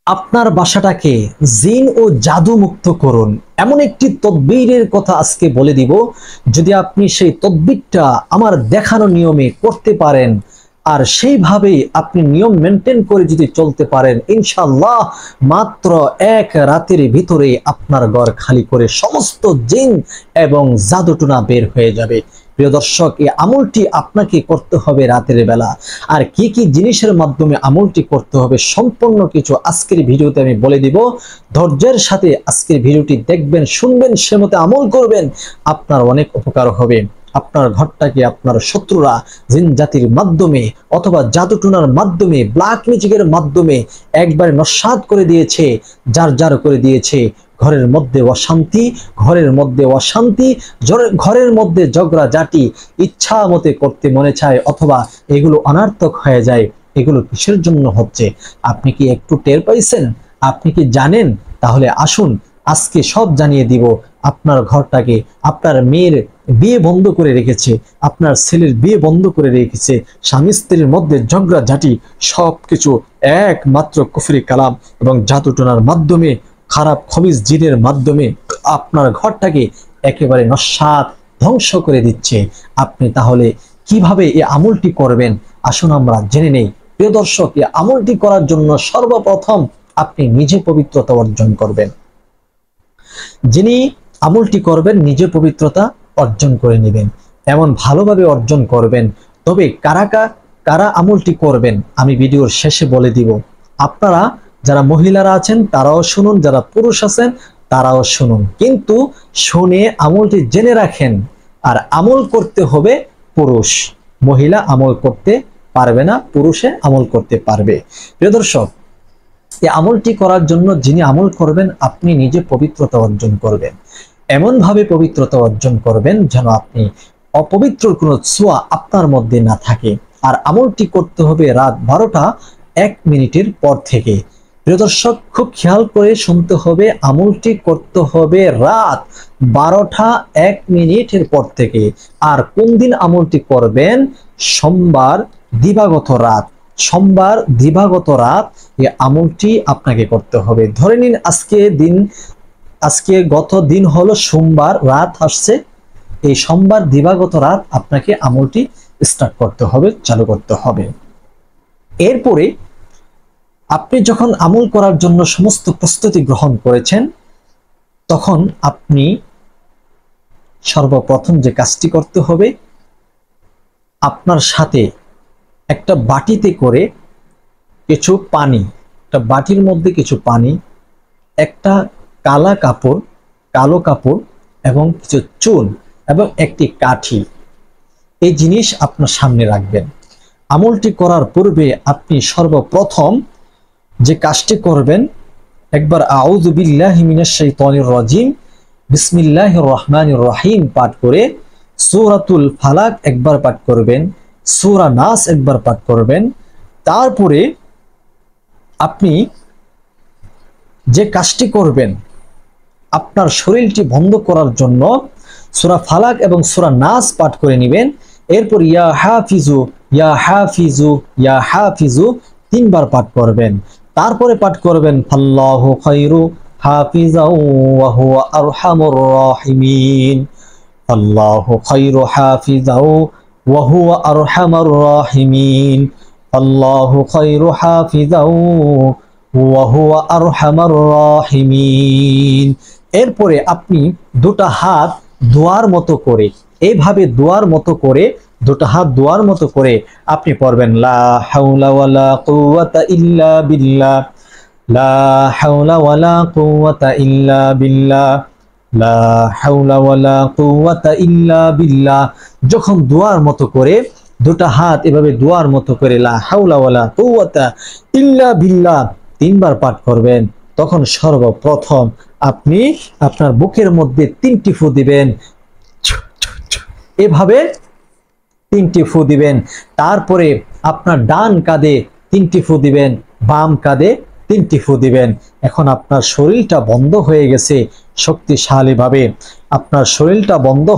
আপনার বাসাটাকে জিন ও জাদু মুক্ত করুন এমন একটি তদবিরের কথা আজকে বলে দিব। যদি আপনি সেই তদবিরটা আমার দেখানো নিয়মে করতে পারেন আর সেইভাবেই আপনি নিয়ম মেনটেন করে যদি চলতে পারেন, ইনশাআল্লাহ মাত্র এক রাতের ভিতরে আপনার ঘর খালি করে সমস্ত জিন এবং জাদুটুনা বের হয়ে যাবে। প্রিয় দর্শক, এই আমলটি আপনাকে করতে হবে রাতের বেলা। আর কি কি জিনিসের মাধ্যমে আমলটি করতে হবে সম্পূর্ণ কিছু আজকের ভিডিওতে আমি বলে দিব। ধৈর্যের সাথে আজকের ভিডিওটি দেখবেন, শুনবেন, সে মতে আমল করবেন, আপনার অনেক উপকার হবে। আপনার ঘরটাকে আপনার শত্রুরা জিন জাতির মাধ্যমে অথবা জাদুটুনার মাধ্যমে, ব্ল্যাক ম্যাজিকের মাধ্যমে একবারে নস্যাৎ করে দিয়েছে, জার করে দিয়েছে। ঘরের মধ্যে অশান্তি, ঘরের মধ্যে অশান্তি, ঘরের মধ্যে ঝগড়া জাটি ইচ্ছা মতে করতে মনে চায় অথবা এগুলো অনার্থক হয়ে যায়। এগুলো কিসের জন্য হচ্ছে আপনি কি একটু টের পাইছেন? আপনি কি জানেন? তাহলে আসুন আজকে সব জানিয়ে দিব। আপনার ঘরটাকে, আপনার মেয়ের বিয়ে বন্ধ করে রেখেছে, আপনার ছেলের বিয়ে বন্ধ করে রেখেছে, স্বামী স্ত্রীর মধ্যে ঝগড়া ঝাঁটি সবকিছু একমাত্র কুফরি কালাম এবং জাদুটোনার মাধ্যমে, খারাপ খবিজ জিনের মাধ্যমে আপনার ঘরটাকে একেবারে নস্যাৎ ধ্বংস করে দিচ্ছে। আপনি তাহলে কিভাবে এই আমলটি করবেন আসুন আমরা জেনে নেই। প্রিয় দর্শক, এই আমলটি করার জন্য সর্বপ্রথম আপনি নিজে পবিত্রতা অর্জন করবেন। যিনি আমলটি করবেন নিজে পবিত্রতা অর্জন করে নেবেন, এমন ভালোভাবে অর্জন করবেন। তবে কারা আমলটি করবেন আমি ভিডিওর শেষে বলে দিব। আপনারা যারা মহিলারা আছেন তারাও শুনুন, যারা পুরুষ আছেন তারাও শুনুন, কিন্তু শুনে আমলটি জেনে রাখেন। আর আমল করতে হবে পুরুষ, মহিলা আমল করতে পারবে না, পুরুষে আমল করতে পারবে। প্রিয় দর্শক, এই আমলটি করার জন্য যিনি আমল করবেন আপনি নিজে পবিত্রতা অর্জন করবেন। এমন ভাবে পবিত্রতা অর্জন করবেন যেন আপনি অপবিত্র কোনো ছোঁয়া আপনার মধ্যে না থাকে। আর আমলটি করতে হবে রাত 12টা 1 মিনিটের পর থেকে। প্রিয় দর্শক, খুব খেয়াল করে শুনতে হবে, আমলটি করতে হবে রাত 12টা 1 মিনিটের পর থেকে। আর কোন দিন আমলটি করবেন? সোমবার দিবাগত রাত। সোমবার দিবাগত রাত এই আমলটি আপনাকে করতে হবে। ধরে নিন আজকে গত দিন হলো সোমবার রাত আসছে, এই সোমবার দিবাগত রাত আপনাকে আমলটি স্টার্ট করতে হবে, চালু করতে হবে। এরপরে আপনি যখন আমল করার জন্য সমস্ত প্রস্তুতি গ্রহণ করেছেন, তখন আপনি সর্বপ্রথম যে কাজটি করতে হবে, আপনার সাথে একটা বাটিতে করে কিছু পানি, একটা বাটির মধ্যে কিছু পানি, একটা কালো কাপড় এবং কিছু চুন এবং একটি কাঠি, এই জিনিস আপনার সামনে রাখবেন। আমলটি করার পূর্বে আপনি সর্বপ্রথম যে কাজটি করবেন, একবার আউযু বিল্লাহি মিনাশ শাইতানির রাজিম বিসমিল্লাহির রহমানির রহিম পাঠ করে সূরাতুল ফালাক একবার পাঠ করবেন, সূরা নাস একবার পাঠ করবেন। তারপরে আপনি যে কাজটি করবেন, আপনার শরীরটি বন্ধ করার জন্য সূরা ফালাক এবং সূরা নাস পাঠ করে নেবেন। এরপর ইয়া হাফিজু ইয়া হাফিজু ইয়া হাফিজু 3বার পাঠ করবেন। তারপরে পাঠ করবেন আল্লাহু খায়রু হাফিজাও ওয়া হুয়া আরহামুর রাহিমিন, আল্লাহু খায়রু হাফিজাও ওয়া হুয়া আরহামুর রাহিমিন, আল্লাহু খায়রু হাফিজাও ওয়া হুয়া আরহামুর রাহিমিন। এরপরে আপনি দুটো হাত দোয়ার মতো করে, এইভাবে দোয়ার মতো করে, দুটো হাত দোয়ার মতো করে আপনি পড়বেন লা হাওলা ওয়ালা কুওয়াতা ইল্লা বিল্লাহ, লা হাওলা ওয়ালা কুওয়াতা ইল্লা বিল্লাহ, লা হাওলা ওয়ালা কুওয়াতা ইল্লা বিল্লাহ। যখন দোয়ার মতো করে দুটো হাত এভাবে দোয়ার মতো করে লা হাওলা ওয়ালা কুওয়াতা ইল্লা বিল্লাহ 3বার পাঠ করবেন, তখন সর্বপ্রথম আপনি আপনার বুকের মধ্যে 3টি ফু দিবেন, এভাবে 3টি ফু দিবেন। তারপরে আপনার ডান কাঁধে 3টি ফু দিবেন, বাম কাঁধে 3টি ফু দিবেন। এখন আপনার শরীরটা বন্ধ হয়ে গেছে শক্তিশালী ভাবে। আপনার শরীরটা বন্ধ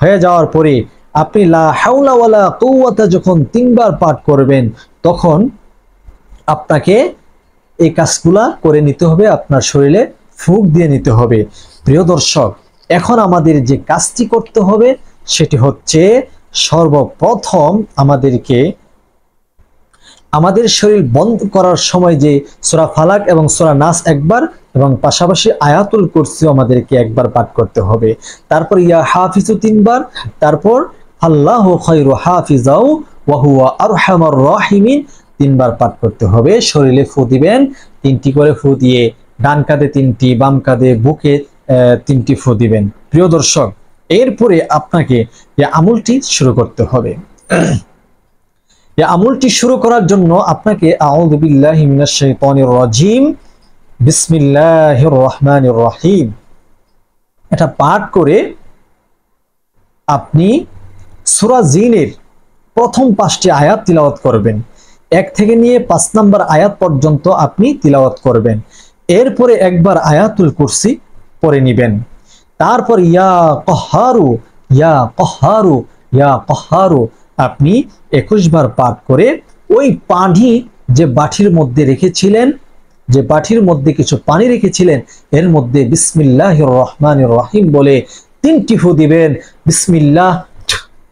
হয়ে যাওয়ার পরে আপনি লা হাওলা ওয়ালা কুওয়াতা যখন 3বার পাঠ করবেন, তখন আপনাকে এই কাজগুলা করে নিতে হবে, আপনার শরীরে ফুঁক দিয়ে নিতে হবে। প্রিয় দর্শক, এখন আমাদের যে কাজটি করতে হবে সেটি হচ্ছে সর্বপ্রথম আমাদেরকে আমাদের শরীর বন্ধ করার সময় যে সূরা ফালাক এবং সূরা নাস একবার এবং পাশাপাশি আয়াতুল কুরসি আমাদেরকে একবার পাঠ করতে হবে। তারপর ইয়া হাফিজু 3 বার, তারপর আল্লাহু খায়রু হাফিজাও ওয়া হুয়া আরহামার রাহিমিন 3 বার পাঠ করতে হবে। শরীরে ফু দিবেন, 3টি করে ফু দিয়ে ডান কাঁধে 3টি, বাম কাঁধে বুকে 3টি ফু দিবেন। প্রিয় দর্শক, এরপরে আপনাকে এই আমলটি শুরু করতে হবে। এই আমলটি শুরু করার জন্য আপনাকে আউযু বিল্লাহি মিনাশ শাইতানির রাজিম বিসমিল্লাহির রহমানির রহিম এটা পাঠ করে আপনি সূরা জিনের প্রথম 5টি আয়াত তিলাওয়াত করবেন। 1 থেকে নিয়ে 5 নম্বর আয়াত পর্যন্ত আপনি তিলাওয়াত করবেন। এরপরে একবার আয়াতুল কুরসি পড়ে নেবেন। তারপর ইয়া কহারু ইয়া কহারু ইয়া কহারু আপনি 21 বার পাঠ করে ওই পানি যে বাটির মধ্যে রেখেছিলেন, যে বাটির মধ্যে কিছু পানি রেখেছিলেন, এর মধ্যে বিসমিল্লাহির রহমানির রহিম বলে 3টি ফু দিবেন। বিসমিল্লাহ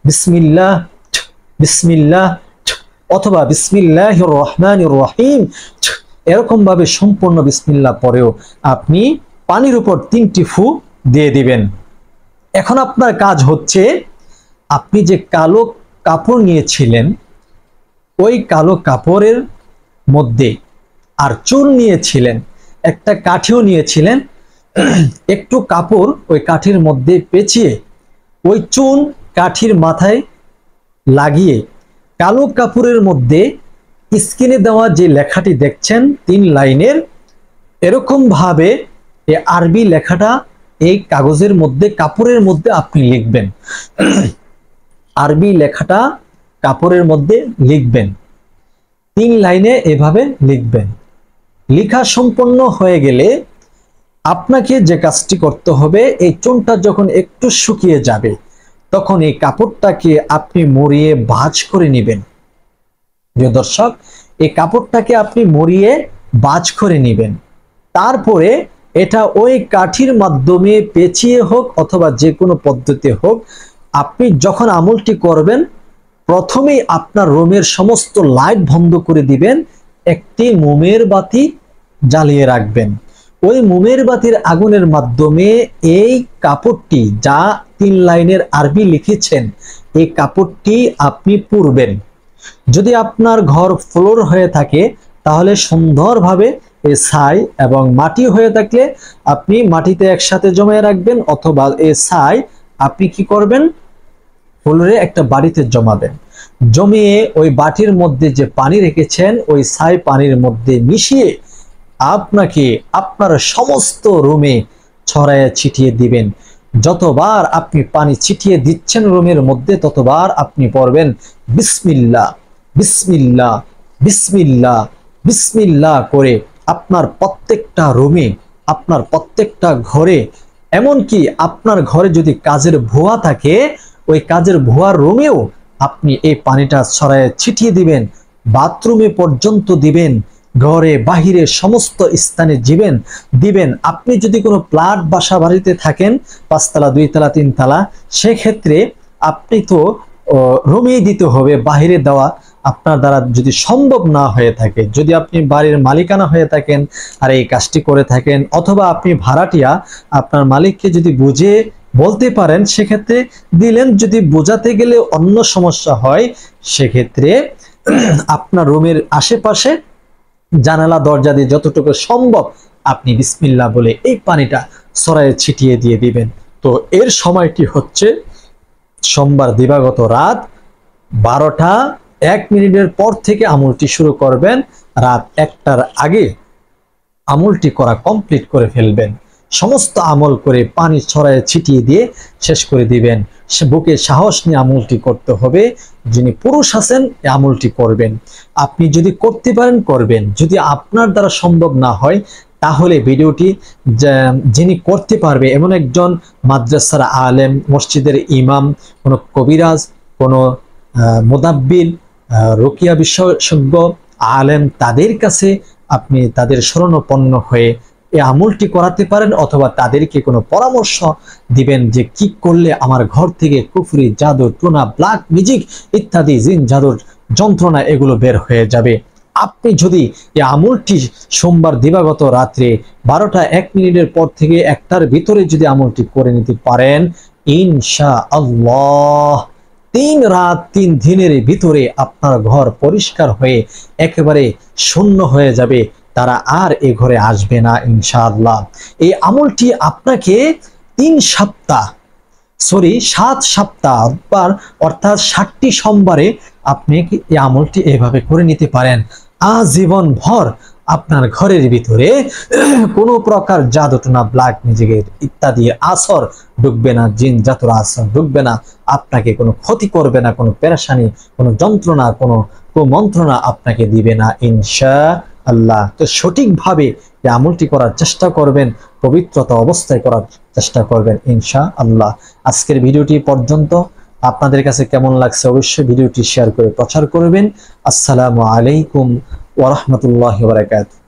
বিসমিল্লাহ বিসমিল্লাহ অথবা বিসমিল্লাহির রহমানির রহিম, এরকম ভাবে সম্পূর্ণ বিসমিল্লাহ পরেও আপনি পানির উপর 3টি ফু দিয়ে দিবেন। এখন আপনার কাজ হচ্ছে, আপনি যে কালো কাপড় নিয়েছিলেন ওই কালো কাপড়ের মধ্যে আর চুন নিয়েছিলেন, একটা কাঠিও নিয়েছিলেন, একটু কাপড় ওই কাঠির মধ্যে পেঁচিয়ে ওই চুন কাঠির মাথায় লাগিয়ে কালো কাপড়ের মধ্যে স্ক্রিনে দেওয়া যে লেখাটি দেখছেন 3 লাইনের, এরকম ভাবে এই আরবি লেখাটা এই কাগজের মধ্যে কাপড়ের মধ্যে আপনি লিখবেন। আরবি লেখাটা কাপড়ের মধ্যে লিখবেন, 3 লাইনে এভাবে লিখবেন। লেখা সম্পন্ন হয়ে গেলে আপনাকে যে কাজটি করতে হবে, এই চুনটা যখন একটু শুকিয়ে যাবে তখন এই কাপড়টাকে আপনি মরিয়ে ভাঁজ করে নেবেন। প্রিয় দর্শক, এই কাপড়টাকে আপনি মরিয়ে ভাঁজ করে নেবেন। তারপরে এটা ওই কাঠির মাধ্যমে পেঁচিয়ে হোক অথবা যে কোনো পদ্ধতি হোক, আপনি যখন আমলটি করবেন প্রথমেই আপনার রুমের সমস্ত লাইট বন্ধ করে দিবেন, একটি মোমের বাতি জ্বালিয়ে রাখবেন। ওই মোমের বাতির আগুনের মাধ্যমে এই কাপড়টি যা 3 লাইনের আরবি লিখেছেন এই কাপড়টি আপনি পুড়বেন। যদি আপনার ঘর ফ্লোর হয়ে থাকে তাহলে সুন্দরভাবে এই ছাই এবং মাটি হয়ে থাকলে আপনি মাটিতে একসাথে জমিয়ে রাখবেন, অথবা এই ছাই আপনি কি করবেন, ফ্লোরে একটা বাড়িতে জমাবেন। জমিয়ে ওই বাটির মধ্যে যে পানি রেখেছেন ওই ছাই পানির মধ্যে মিশিয়ে আপনাকে আপনার সমস্ত রুমে ছড়ায় ছিটিয়ে দিবেন। যতবার আপনি পানি ছিটিয়ে দিচ্ছেন রুমের মধ্যে ততবার আপনি পড়বেন বিসমিল্লাহ বিসমিল্লাহ বিসমিল্লাহ বিসমিল্লাহ করে আপনার প্রত্যেকটা রুমে, আপনার প্রত্যেকটা ঘরে, এমনকি আপনার ঘরে যদি কাজের ভুয়া থাকে ওই কাজের ভুয়ার রুমেও আপনি এই পানিটা ছড়ায় ছিটিয়ে দিবেন। বাথরুমে পর্যন্ত দিবেন, ঘরে বাহিরে সমস্ত স্থানে দিবেন। আপনি যদি কোনো ফ্ল্যাট বাসা বাড়িতে থাকেন 5 তলা 2 তলা 3 তলা, সেক্ষেত্রে আপনি তো রুমেই দিতে হবে, বাহিরে দেওয়া আপনার দ্বারা যদি সম্ভব না হয়ে থাকে, যদি আপনি বাড়ির মালিকানা হয়ে থাকেন আর এই কাজটি করে থাকেন, অথবা আপনি ভাড়াটিয়া আপনার মালিককে যদি বুঝে বলতে পারেন সেক্ষেত্রে দিলেন। যদি বোঝাতে গেলে অন্য সমস্যা হয় সেক্ষেত্রে আপনার রুমের আশেপাশে জানালা দরজা দিয়ে যতটুকু সম্ভব আপনি বিসমিল্লাহ বলে এই পানিটা ছড়ায় ছিটিয়ে দিয়ে দিবেন। তো এর সময়টি হচ্ছে সোমবার দিবাগত রাত 12টা 1 মিনিটের পর থেকে আমলটি শুরু করবেন। রাত 1টার আগে আমলটি করা কমপ্লিট করে ফেলবেন। সমস্ত আমল করে পানি ছড়ায় ছিটিয়ে দিয়ে শেষ করে দিবেন। সে বুকে সাহস নিয়ে আমলটি করতে হবে। যিনি পুরুষ আছেন এই আমলটি করবেন। আপনি যদি করতে পারেন করবেন, যদি আপনার দ্বারা সম্ভব না হয় তাহলে ভিডিওটি যিনি করতে পারবে এমন একজন মাদ্রাসার আলেম, মসজিদের ইমাম, কোনো কবিরাজ, কোনো মুদাব্বির, রুকিয়া বিশেষজ্ঞ আলেম, তাদের কাছে আপনি তাদের শরণাপন্ন হয়ে এই আমলটি করাতে পারেন, অথবা তাদেরকে কোনো পরামর্শ দিবেন যে কি করলে আমার ঘর থেকে কুফরি, জাদু, টোনা, ব্ল্যাক ম্যাজিক ইত্যাদি জিন জাদুর যন্ত্রণা এগুলো বের হয়ে যাবে। আপনি যদি এই আমলটি সোমবার দিবাগত রাত্রে 12টা 1 মিনিটের পর থেকে 1টার ভিতরে যদি আমলটি করে নিতে পারেন, ইনশাআল্লাহ 3 রাত 3 দিনের ভিতরে আপনার ঘর পরিষ্কার হয়ে একেবারে শূন্য হয়ে যাবে, তারা আর এ ঘরে আসবে না ইনশাআল্লাহ। এই আমলটি আপনাকে 7 সপ্তাহ অর্থাৎ 60টি সোমবারে আপনি এই আমলটি এভাবে করে নিতে পারেন। আজীবন ভর আপনার ঘরের ভিতরে কোনো প্রকার জাদুটনা, ব্ল্যাক ম্যাজিকের ইত্যাদি আসর ঢুকবে না, জিন জাতুর আসর ঢুকবে না, আপনাকে কোনো ক্ষতি করবে না, কোনো পেরেশানি, কোনো যন্ত্রণা, কোনো কুমন্ত্রণা আপনাকে দিবে না ইনশাআল্লাহ। তো সঠিকভাবে এই আমলটি করার চেষ্টা করবেন, পবিত্রতা অবস্থায় করার চেষ্টা করবেন ইনশাআল্লাহ। আজকের ভিডিওটি পর্যন্ত। আপনাদের কাছে কেমন লাগছে অবশ্যই ভিডিওটি শেয়ার করে প্রচার করবেন। আসসালামু আলাইকুম ওয়া রাহমাতুল্লাহি ওয়া বারাকাতুহু।